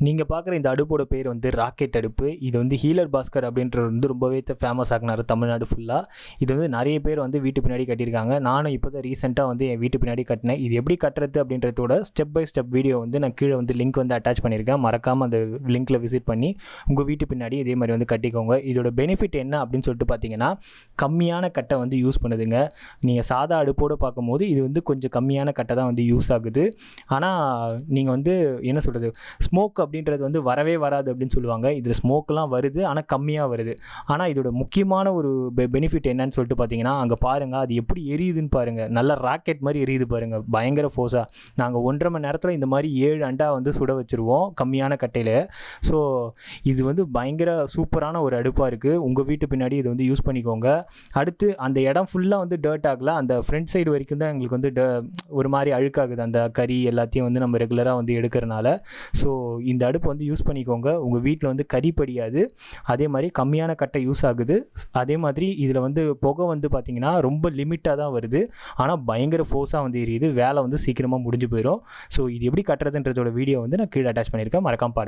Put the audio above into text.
நீங்கள் பார்க்குற இந்த அடுப்போட பேர் வந்து ராக்கெட் அடுப்பு. இது வந்து ஹீலர் பாஸ்கர் அப்படின்றது வந்து ரொம்பவே ஃபேமஸ் ஆகினார் தமிழ்நாடு ஃபுல்லாக. இது வந்து நிறைய பேர் வந்து வீட்டு பின்னாடி கட்டியிருக்காங்க. நானும் இப்போ தான் ரீசெண்டாக வந்து என் வீட்டு பின்னாடி கட்டினேன். இது எப்படி கட்டுறது அப்படின்றதோட ஸ்டெப் பை ஸ்டெப் வீடியோ வந்து நான் கீழே வந்து லிங்க் வந்து அட்டாச் பண்ணியிருக்கேன். மறக்காமல் அந்த லிங்க்கில் விசிட் பண்ணி உங்கள் வீட்டு பின்னாடி இதே மாதிரி வந்து கட்டிக்கோங்க. இதோட பெனிஃபிட் என்ன அப்படின்னு சொல்லிட்டு பார்த்தீங்கன்னா, கம்மியான கட்டை வந்து யூஸ் பண்ணுதுங்க. நீங்கள் சாதா அடுப்போடு பார்க்கும்போது இது வந்து கொஞ்சம் கம்மியான கட்டை தான் வந்து யூஸ் ஆகுது. ஆனால் நீங்கள் வந்து என்ன சொல்கிறது, ஸ்மோக் அப்படின்றது வந்து வரவே வராது அப்படின்னு சொல்லுவாங்க. இதில் ஸ்மோக்கெலாம் வருது, ஆனால் கம்மியாக வருது. ஆனால் இதோட முக்கியமான ஒரு பெனிஃபிட் என்னன்னு சொல்லிட்டு பார்த்தீங்கன்னா, அங்கே பாருங்கள் அது எப்படி எரியுதுன்னு பாருங்கள். நல்ல ராக்கெட் மாதிரி எரியுது பாருங்கள், பயங்கர ஃபோர்ஸாக. நாங்கள் 1.5 மணி நேரத்தில் இந்த மாதிரி 7 அண்டா வந்து சுட வச்சுருவோம் கம்மியான கட்டையில். ஸோ இது வந்து பயங்கர சூப்பரான ஒரு அடுப்பாக இருக்குது. உங்கள் வீட்டு பின்னாடி இதை வந்து யூஸ் பண்ணிக்கோங்க. அடுத்து அந்த இடம் ஃபுல்லாக வந்து டர்ட் ஆகல, அந்த ஃப்ரண்ட் சைடு வரைக்கும் தான் எங்களுக்கு வந்து ஒரு மாதிரி அழுக்காகுது. அந்த கறி எல்லாத்தையும் வந்து நம்ம ரெகுலராக வந்து எடுக்கிறனால. ஸோ இந்த அடுப்பு வந்து யூஸ் பண்ணிக்கோங்க. உங்கள் வீட்டில் வந்து கறி படியாது. அதே மாதிரி கம்மியான கட்டை யூஸ் ஆகுது. அதே மாதிரி இதில் வந்து புகை வந்து பார்த்திங்கன்னா ரொம்ப லிமிட்டாக தான் வருது. ஆனால் பயங்கர ஃபோர்ஸாக வந்து எரியுது. வேலை வந்து சீக்கிரமாக முடிஞ்சு போயிடும். ஸோ இது எப்படி கட்டுறதுன்றதோட வீடியோ வந்து நான் கீழே அட்டாச் பண்ணியிருக்கேன். மறக்காம பாருங்கள்.